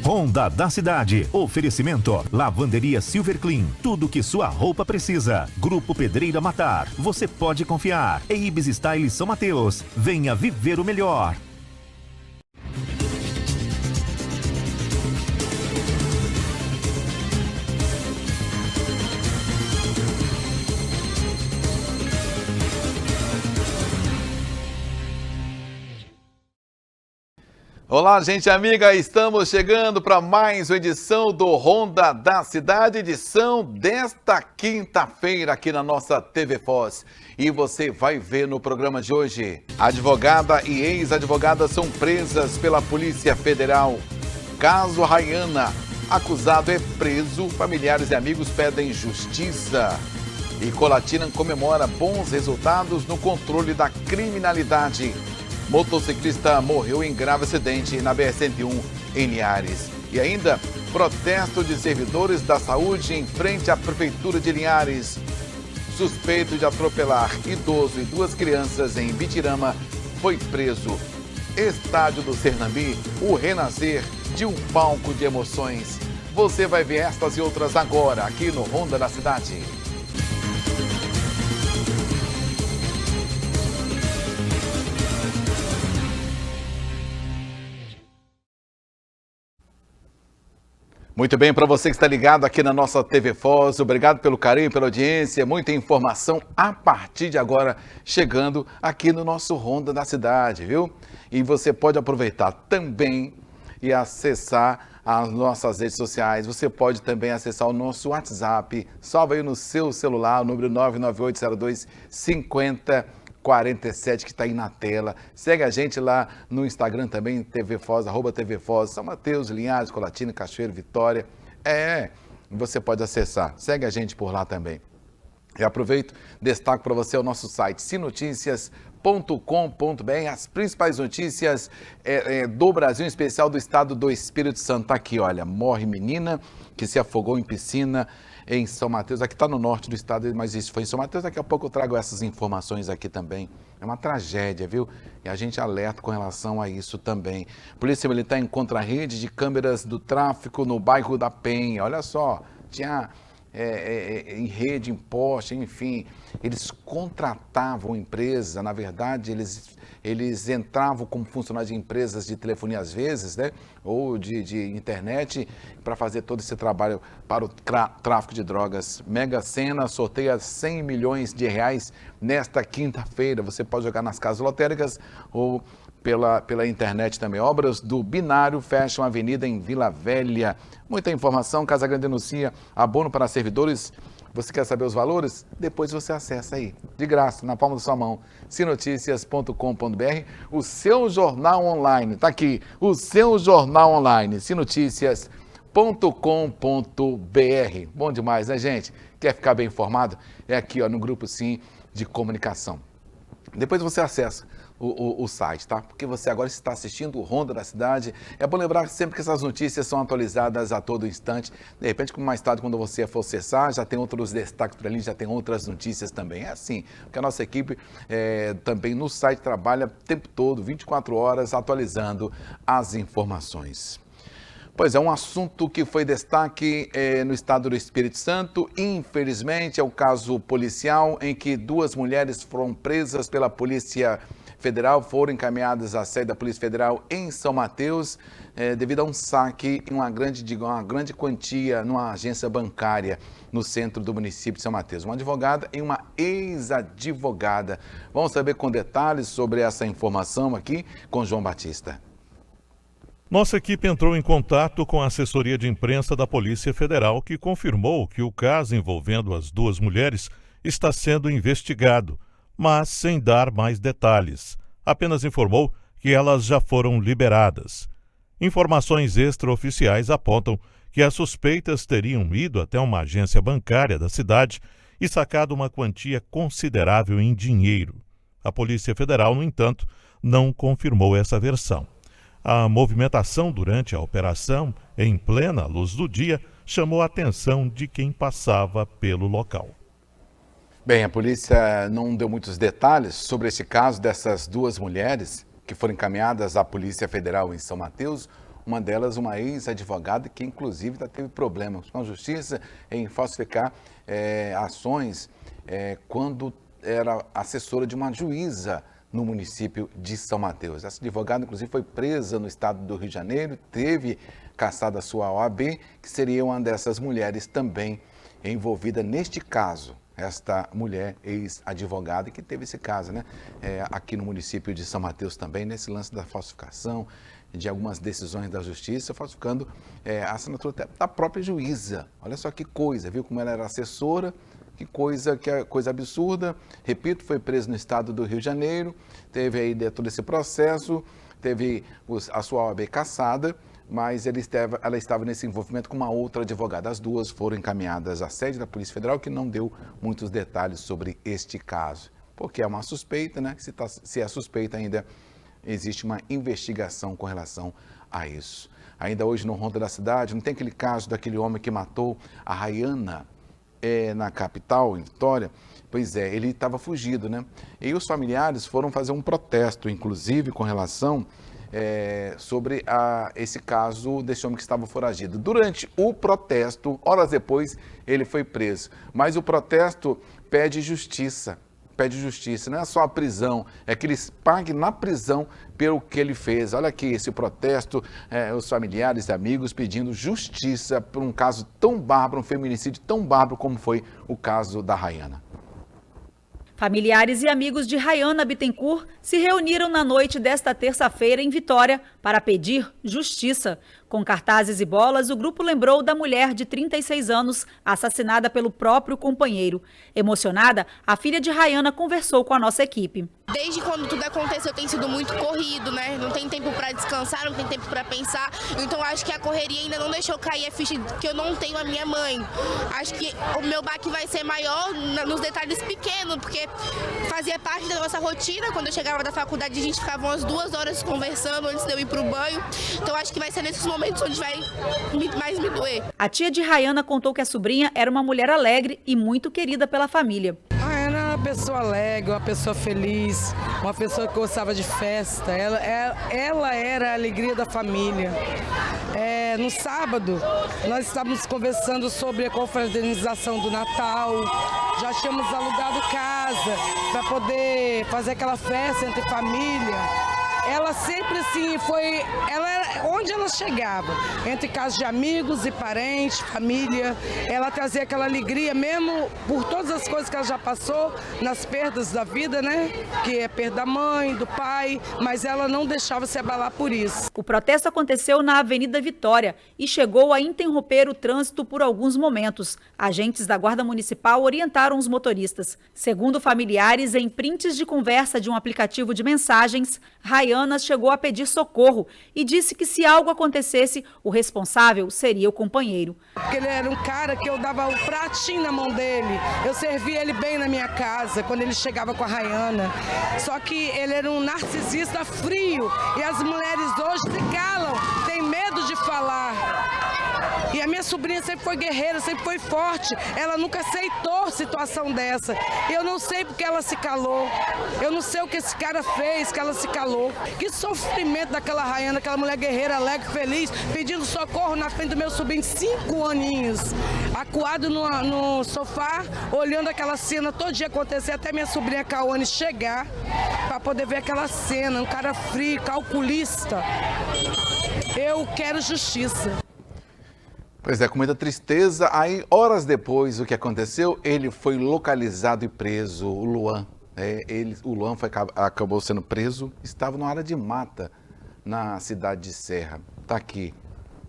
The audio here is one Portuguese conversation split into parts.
Ronda da Cidade. Oferecimento. Lavanderia Silver Clean. Tudo que sua roupa precisa. Grupo Pedreira Matar. Você pode confiar. E Ibis Style São Mateus. Venha viver o melhor. Olá, gente amiga, estamos chegando para mais uma edição do Ronda da Cidade, edição desta quinta-feira aqui na nossa TV Foz. E você vai ver no programa de hoje, advogada e ex-advogada são presas pela Polícia Federal. Caso Rayana, acusado é preso, familiares e amigos pedem justiça. E Colatina comemora bons resultados no controle da criminalidade. Motociclista morreu em grave acidente na BR-101 em Linhares. E ainda, protesto de servidores da saúde em frente à Prefeitura de Linhares. Suspeito de atropelar idoso e duas crianças em Bitirama foi preso. Estádio do Sernambi, o renascer de um palco de emoções. Você vai ver estas e outras agora, aqui no Ronda da Cidade. Muito bem, para você que está ligado aqui na nossa TV Foz, obrigado pelo carinho, pela audiência, muita informação a partir de agora chegando aqui no nosso Ronda da Cidade, viu? E você pode aproveitar também e acessar as nossas redes sociais, você pode também acessar o nosso WhatsApp, salva aí no seu celular, o número 998025047 que está aí na tela. Segue a gente lá no Instagram também, TV Foz, @TV Foz, São Mateus, Linhares, Colatina, Cachoeiro, Vitória. Você pode acessar. Segue a gente por lá também. E aproveito, destaco para você o nosso site, sinoticias.com.br, as principais notícias do Brasil, em especial do estado do Espírito Santo. Tá aqui, olha, morre menina que se afogou em piscina em São Mateus, aqui está no norte do estado, mas isso foi em São Mateus, daqui a pouco eu trago essas informações aqui também. É uma tragédia, viu? E a gente alerta com relação a isso também. Polícia Militar encontra a rede de câmeras do tráfico no bairro da Penha, olha só, tinha em rede, em poste, enfim, eles contratavam empresa, na verdade, eles entravam como funcionários de empresas de telefonia às vezes, né, ou de internet, para fazer todo esse trabalho para o tráfico de drogas. Mega Sena sorteia 100 milhões de reais nesta quinta-feira. Você pode jogar nas casas lotéricas ou pela internet também. Obras do Binário fecham a avenida em Vila Velha. Muita informação, Casagrande denuncia abono para servidores. Você quer saber os valores? Depois você acessa aí, de graça, na palma da sua mão, sinoticias.com.br, o seu jornal online. Está aqui, o seu jornal online, sinoticias.com.br. Bom demais, né, gente? Quer ficar bem informado? É aqui, ó, no Grupo Sim de Comunicação. Depois você acessa o site, tá? Porque você agora está assistindo o Ronda da Cidade. É bom lembrar sempre que essas notícias são atualizadas a todo instante. De repente, mais tarde, quando você for acessar, já tem outros destaques por ali, já tem outras notícias também. É assim, porque a nossa equipe também no site trabalha o tempo todo, 24 horas, atualizando as informações. Pois é, um assunto que foi destaque no estado do Espírito Santo, infelizmente, é o caso policial em que duas mulheres foram presas pela Polícia Federal, foram encaminhadas à sede da Polícia Federal em São Mateus, devido a um saque em uma grande quantia numa agência bancária no centro do município de São Mateus. Uma advogada e uma ex-advogada. Vamos saber com detalhes sobre essa informação aqui com João Batista. Nossa equipe entrou em contato com a assessoria de imprensa da Polícia Federal, que confirmou que o caso envolvendo as duas mulheres está sendo investigado, mas sem dar mais detalhes. Apenas informou que elas já foram liberadas. Informações extraoficiais apontam que as suspeitas teriam ido até uma agência bancária da cidade e sacado uma quantia considerável em dinheiro. A Polícia Federal, no entanto, não confirmou essa versão. A movimentação durante a operação, em plena luz do dia, chamou a atenção de quem passava pelo local. Bem, a polícia não deu muitos detalhes sobre esse caso dessas duas mulheres que foram encaminhadas à Polícia Federal em São Mateus. uma delas uma ex-advogada que inclusive já teve problemas com a justiça em falsificar ações quando era assessora de uma juíza no município de São Mateus. Essa advogada, inclusive, foi presa no estado do Rio de Janeiro, teve cassada a sua OAB, que seria uma dessas mulheres também envolvida neste caso. Esta mulher ex-advogada que teve esse caso, né? Aqui no município de São Mateus também, nesse lance da falsificação de algumas decisões da justiça, falsificando a assinatura da própria juíza. Olha só que coisa, viu como ela era assessora. Que coisa absurda. Repito, foi preso no estado do Rio de Janeiro, teve aí todo esse processo, teve a sua OAB cassada, mas ela estava nesse envolvimento com uma outra advogada. As duas foram encaminhadas à sede da Polícia Federal, que não deu muitos detalhes sobre este caso. Porque é uma suspeita, né? Se é suspeita ainda, existe uma investigação com relação a isso. Ainda hoje no Ronda da Cidade, não tem aquele caso daquele homem que matou a Rayana, na capital, em Vitória? Pois é, ele estava fugido, né? E os familiares foram fazer um protesto, inclusive, com relação sobre esse caso desse homem que estava foragido. Durante o protesto, horas depois, ele foi preso. Mas o protesto pede justiça. Não é só a prisão, é que eles paguem na prisão pelo que ele fez. Olha aqui esse protesto, os familiares e amigos pedindo justiça por um caso tão bárbaro, um feminicídio tão bárbaro como foi o caso da Rayana. Familiares e amigos de Rayana Bittencourt se reuniram na noite desta terça-feira em Vitória para pedir justiça. Com cartazes e bolas, o grupo lembrou da mulher de 36 anos, assassinada pelo próprio companheiro. Emocionada, a filha de Rayana conversou com a nossa equipe. Desde quando tudo aconteceu tem sido muito corrido, né? Não tem tempo para descansar, não tem tempo para pensar. Então acho que a correria ainda não deixou cair a ficha que eu não tenho a minha mãe. Acho que o meu baque vai ser maior nos detalhes pequenos, porque fazia parte da nossa rotina. Quando eu chegava da faculdade, a gente ficava umas 2 horas conversando antes de eu ir para o banho. Então acho que vai ser nesses momentos onde vai mais me doer. A tia de Rayana contou que a sobrinha era uma mulher alegre e muito querida pela família. Rayana era uma pessoa alegre, uma pessoa feliz, uma pessoa que gostava de festa. Ela era a alegria da família. No sábado, nós estávamos conversando sobre a confraternização do Natal. Já tínhamos alugado casa para poder fazer aquela festa entre família. Ela sempre assim onde ela chegava, entre casos de amigos e parentes, família, ela trazia aquela alegria mesmo por todas as coisas que ela já passou, nas perdas da vida, né? Que é perda da mãe, do pai, mas ela não deixava se abalar por isso. O protesto aconteceu na Avenida Vitória e chegou a interromper o trânsito por alguns momentos. Agentes da Guarda Municipal orientaram os motoristas. Segundo familiares, em prints de conversa de um aplicativo de mensagens, Rayana chegou a pedir socorro e disse que se algo acontecesse, o responsável seria o companheiro. Porque ele era um cara que eu dava o pratinho na mão dele, eu servia ele bem na minha casa, quando ele chegava com a Rayana. Só que ele era um narcisista frio e as mulheres hoje se calam, têm medo de falar. E a minha sobrinha sempre foi guerreira, sempre foi forte. Ela nunca aceitou situação dessa. Eu não sei porque ela se calou. Eu não sei o que esse cara fez, que ela se calou. Que sofrimento daquela Rayana, aquela mulher guerreira, alegre, feliz, pedindo socorro na frente do meu sobrinho, 5 aninhos. Acuado no sofá, olhando aquela cena todo dia acontecer, até minha sobrinha Cauane chegar para poder ver aquela cena. Um cara frio, calculista. Eu quero justiça. Pois é, com muita tristeza. Aí, horas depois, o que aconteceu? Ele foi localizado e preso, o Luan. O Luan acabou sendo preso, estava numa área de mata na cidade de Serra. Tá aqui,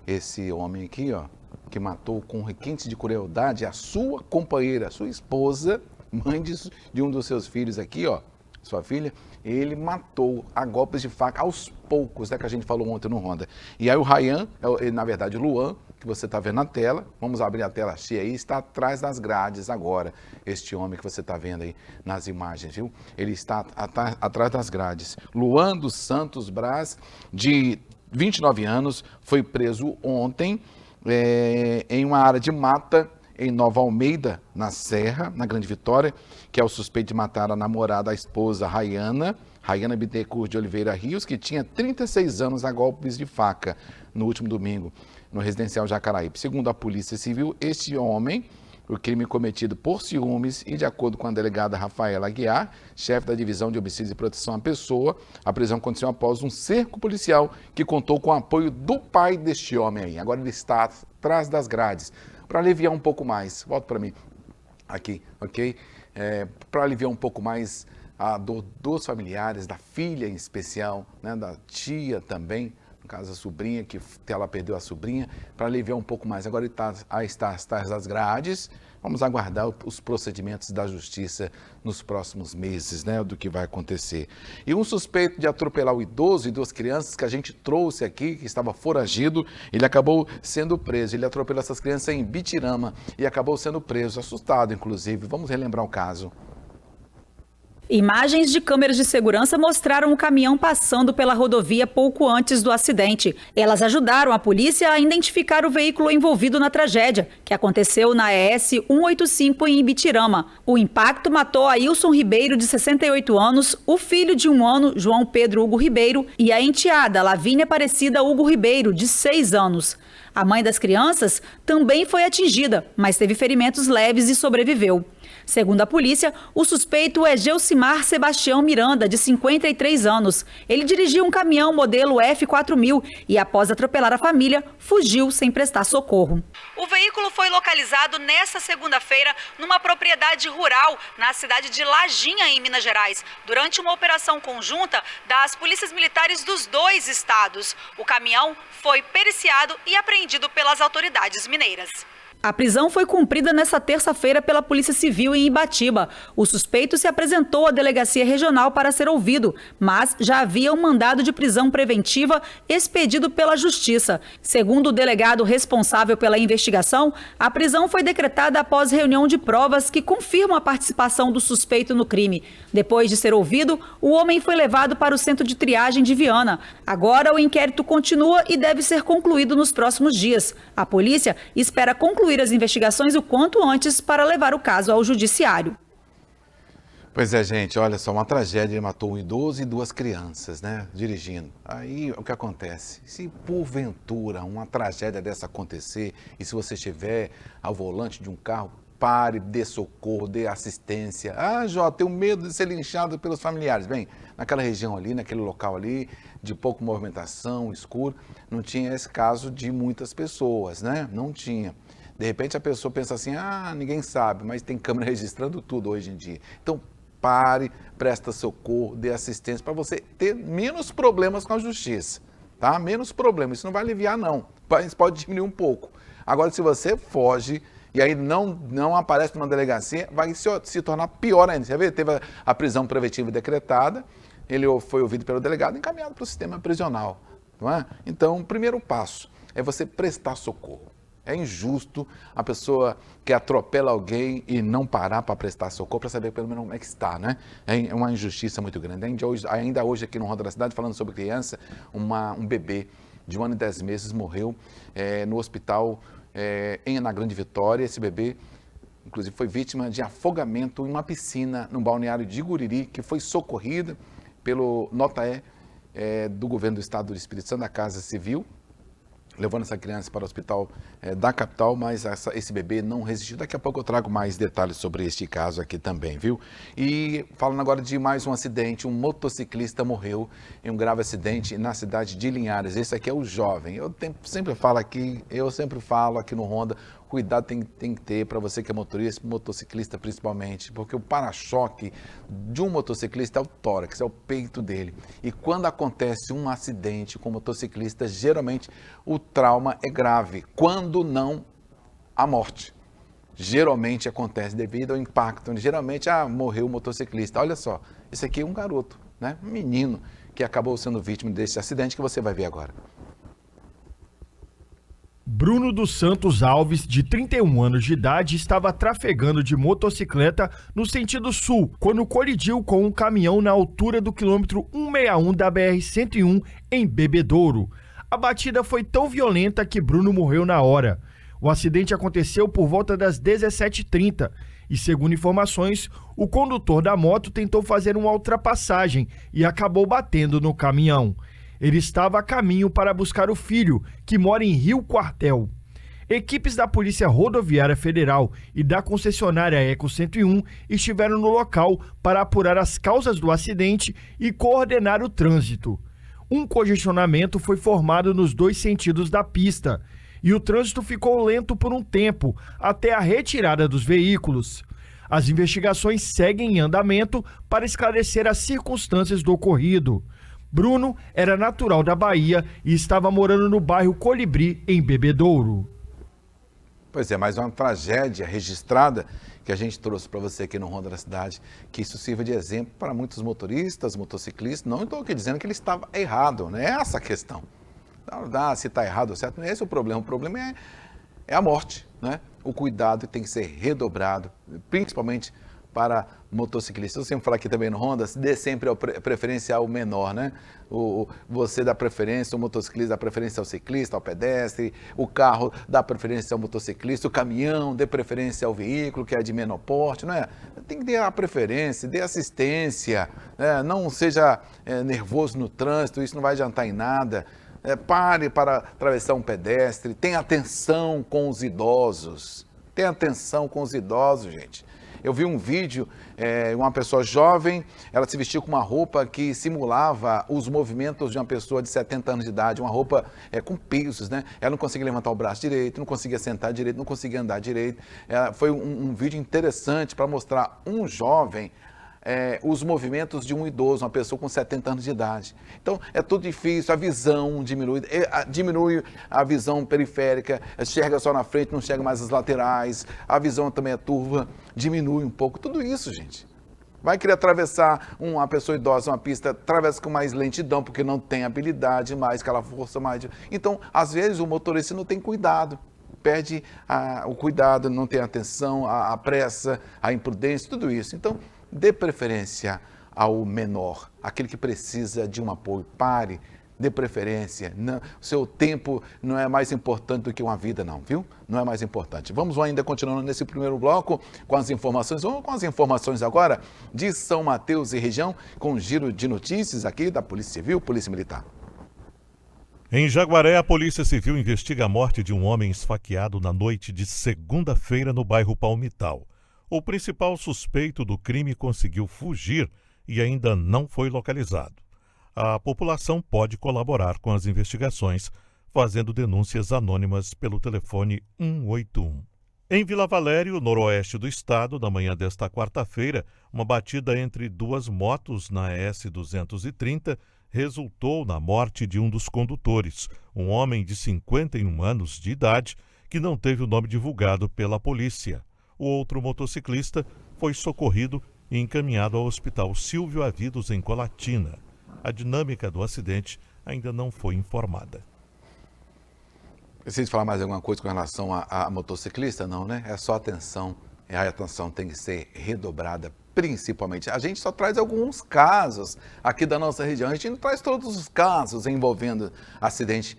esse homem aqui, ó, que matou com requinte de crueldade a sua companheira, a sua esposa, mãe de um dos seus filhos aqui, ó, sua filha. Ele matou a golpes de faca aos poucos, né, que a gente falou ontem no Ronda. E aí o Rayan, na verdade o Luan, que você está vendo na tela, vamos abrir a tela cheia aí, está atrás das grades agora, este homem que você está vendo aí nas imagens, viu? Ele está atrás das grades. Luan dos Santos Braz, de 29 anos, foi preso ontem em uma área de mata em Nova Almeida, na Serra, na Grande Vitória, que é o suspeito de matar a namorada, a esposa Rayana Bittencourt de Oliveira Rios, que tinha 36 anos a golpes de faca no último domingo, no residencial Jacaraípe. Segundo a Polícia Civil, este homem, o crime cometido por ciúmes e, de acordo com a delegada Rafaela Aguiar, chefe da Divisão de Homicídios e Proteção à Pessoa, a prisão aconteceu após um cerco policial que contou com o apoio do pai deste homem aí. Agora ele está atrás das grades, para aliviar um pouco mais. Volta para mim, aqui, ok? Para aliviar um pouco mais a dor dos familiares, da filha em especial, né, da tia também, no caso a sobrinha, que ela perdeu a sobrinha, para aliviar um pouco mais. Agora ele está atrás das grades. Vamos aguardar os procedimentos da justiça nos próximos meses, né, do que vai acontecer. E um suspeito de atropelar o idoso e duas crianças que a gente trouxe aqui, que estava foragido, ele acabou sendo preso. Ele atropelou essas crianças em Bitirama e acabou sendo preso, assustado inclusive. Vamos relembrar o caso. Imagens de câmeras de segurança mostraram o caminhão passando pela rodovia pouco antes do acidente. Elas ajudaram a polícia a identificar o veículo envolvido na tragédia, que aconteceu na ES 185 em Ibitirama. O impacto matou Ailson Ribeiro, de 68 anos, o filho de 1 ano, João Pedro Hugo Ribeiro, e a enteada Lavínia Aparecida Hugo Ribeiro, de 6 anos. A mãe das crianças também foi atingida, mas teve ferimentos leves e sobreviveu. Segundo a polícia, o suspeito é Geucimar Sebastião Miranda, de 53 anos. Ele dirigiu um caminhão modelo F4000 e, após atropelar a família, fugiu sem prestar socorro. O veículo foi localizado nesta segunda-feira numa propriedade rural na cidade de Lajinha, em Minas Gerais, durante uma operação conjunta das polícias militares dos 2 estados. O caminhão foi periciado e apreendido pelas autoridades mineiras. A prisão foi cumprida nesta terça-feira pela Polícia Civil em Ibatiba. O suspeito se apresentou à delegacia regional para ser ouvido, mas já havia um mandado de prisão preventiva expedido pela Justiça. Segundo o delegado responsável pela investigação, a prisão foi decretada após reunião de provas que confirmam a participação do suspeito no crime. Depois de ser ouvido, o homem foi levado para o centro de triagem de Viana. Agora o inquérito continua e deve ser concluído nos próximos dias. A polícia espera concluir as investigações o quanto antes para levar o caso ao judiciário. Pois é, gente, olha só, uma tragédia, ele matou um idoso e 2 crianças, né, dirigindo. Aí, o que acontece? Se porventura uma tragédia dessa acontecer, e se você estiver ao volante de um carro, pare, dê socorro, dê assistência. Ah, Jó, tenho medo de ser linchado pelos familiares. Bem, naquela região ali, naquele local ali, de pouca movimentação, escuro, não tinha esse caso de muitas pessoas, né? Não tinha. De repente a pessoa pensa assim, ninguém sabe, mas tem câmera registrando tudo hoje em dia. Então, pare, presta socorro, dê assistência para você ter menos problemas com a justiça, tá? Menos problemas, isso não vai aliviar não, mas pode diminuir um pouco. Agora, se você foge e aí não aparece numa delegacia, vai se tornar pior ainda. Você vê, teve a prisão preventiva decretada, ele foi ouvido pelo delegado e encaminhado para o sistema prisional, não é? Então, o primeiro passo é você prestar socorro. É injusto a pessoa que atropela alguém e não parar para prestar socorro, para saber pelo menos como é que está, né? É uma injustiça muito grande. Ainda hoje aqui no Roda da Cidade, falando sobre criança, um bebê de 1 ano e 10 meses morreu no hospital na Grande Vitória. Esse bebê, inclusive, foi vítima de afogamento em uma piscina no balneário de Guriri, que foi socorrida pelo Nota-E do governo do estado do Espírito Santo, da Casa Civil, levando essa criança para o hospital da capital, mas esse bebê não resistiu. Daqui a pouco eu trago mais detalhes sobre este caso aqui também, viu? E falando agora de mais um acidente, um motociclista morreu em um grave acidente na cidade de Linhares. Esse aqui é o jovem. Eu sempre falo aqui no Ronda, cuidado tem que ter para você que é motorista, motociclista principalmente, porque o para-choque de um motociclista é o tórax, é o peito dele. E quando acontece um acidente com motociclista, geralmente o trauma é grave, quando não a morte. Geralmente acontece devido ao impacto, geralmente morreu o motociclista. Olha só, esse aqui é um garoto, né? Um menino que acabou sendo vítima desse acidente que você vai ver agora. Bruno dos Santos Alves, de 31 anos de idade, estava trafegando de motocicleta no sentido sul, quando colidiu com um caminhão na altura do quilômetro 161 da BR-101, em Bebedouro. A batida foi tão violenta que Bruno morreu na hora. O acidente aconteceu por volta das 17h30 e, segundo informações, o condutor da moto tentou fazer uma ultrapassagem e acabou batendo no caminhão. Ele estava a caminho para buscar o filho, que mora em Rio Quartel. Equipes da Polícia Rodoviária Federal e da concessionária Eco 101 estiveram no local para apurar as causas do acidente e coordenar o trânsito. Um congestionamento foi formado nos dois sentidos da pista e o trânsito ficou lento por um tempo, até a retirada dos veículos. As investigações seguem em andamento para esclarecer as circunstâncias do ocorrido. Bruno era natural da Bahia e estava morando no bairro Colibri, em Bebedouro. Pois é, mais uma tragédia registrada que a gente trouxe para você aqui no Ronda da Cidade, que isso sirva de exemplo para muitos motoristas, motociclistas. Não estou aqui dizendo que ele estava errado, não é essa a questão. Se está errado ou certo, não é esse o problema é a morte, né? O cuidado tem que ser redobrado, principalmente para motociclistas. Eu sempre falo aqui também no Honda, dê sempre a preferência ao menor, né? Você dá preferência, o motociclista dá preferência ao ciclista, ao pedestre, o carro dá preferência ao motociclista, o caminhão dê preferência ao veículo que é de menor porte, não é? Tem que dar a preferência, dê assistência, né? Não seja nervoso no trânsito, isso não vai adiantar em nada. Pare para atravessar um pedestre, tenha atenção com os idosos. Tenha atenção com os idosos, gente. Eu vi um vídeo, uma pessoa jovem, ela se vestiu com uma roupa que simulava os movimentos de uma pessoa de 70 anos de idade, uma roupa com pisos, né? Ela não conseguia levantar o braço direito, não conseguia sentar direito, não conseguia andar direito. Foi um vídeo interessante para mostrar um jovem os movimentos de um idoso, uma pessoa com 70 anos de idade. Então, é tudo difícil, a visão diminui a visão periférica, enxerga só na frente, não enxerga mais as laterais, a visão também é turva, diminui um pouco, tudo isso, gente. Vai querer atravessar uma pessoa idosa, uma pista, atravessa com mais lentidão, porque não tem habilidade, mais aquela força, mais... Então, às vezes, o motorista não tem cuidado, perde o cuidado, não tem atenção, a pressa, a imprudência, tudo isso. Então, dê preferência ao menor, aquele que precisa de um apoio. Pare, dê preferência. Não, o seu tempo não é mais importante do que uma vida, não, viu? Não é mais importante. Vamos ainda continuando nesse primeiro bloco com as informações. Vamos com as informações agora de São Mateus e região, com um giro de notícias aqui da Polícia Civil, Polícia Militar. Em Jaguaré, a Polícia Civil investiga a morte de um homem esfaqueado na noite de segunda-feira no bairro Palmital. O principal suspeito do crime conseguiu fugir e ainda não foi localizado. A população pode colaborar com as investigações, fazendo denúncias anônimas pelo telefone 181. Em Vila Valério, noroeste do estado, na manhã desta quarta-feira, uma batida entre duas motos na S-230 resultou na morte de um dos condutores, um homem de 51 anos de idade, que não teve o nome divulgado pela polícia. O outro motociclista foi socorrido e encaminhado ao Hospital Silvio Avidos, em Colatina. A dinâmica do acidente ainda não foi informada. Precisa falar mais alguma coisa com relação a motociclista? Não, né? É só atenção. A atenção tem que ser redobrada, principalmente. A gente só traz alguns casos aqui da nossa região. A gente não traz todos os casos envolvendo acidente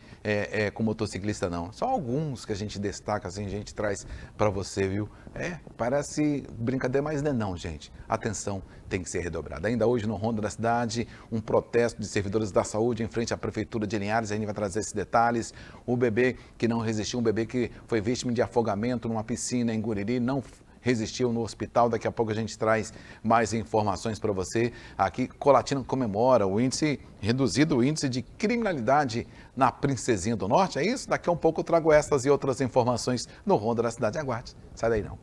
com motociclista, não. Só alguns que a gente destaca, assim, a gente traz para você, viu? Parece brincadeira, mas não, gente. Atenção tem que ser redobrada. Ainda hoje no Ronda da Cidade, um protesto de servidores da saúde em frente à Prefeitura de Linhares. A gente vai trazer esses detalhes. O bebê que não resistiu, um bebê que foi vítima de afogamento numa piscina em Guriri, não resistiu no hospital. Daqui a pouco a gente traz mais informações para você. Aqui, Colatina comemora o índice reduzido, o índice de criminalidade na Princesinha do Norte. É isso? Daqui a um pouco eu trago essas e outras informações no Ronda da Cidade. Aguarde, sai daí não.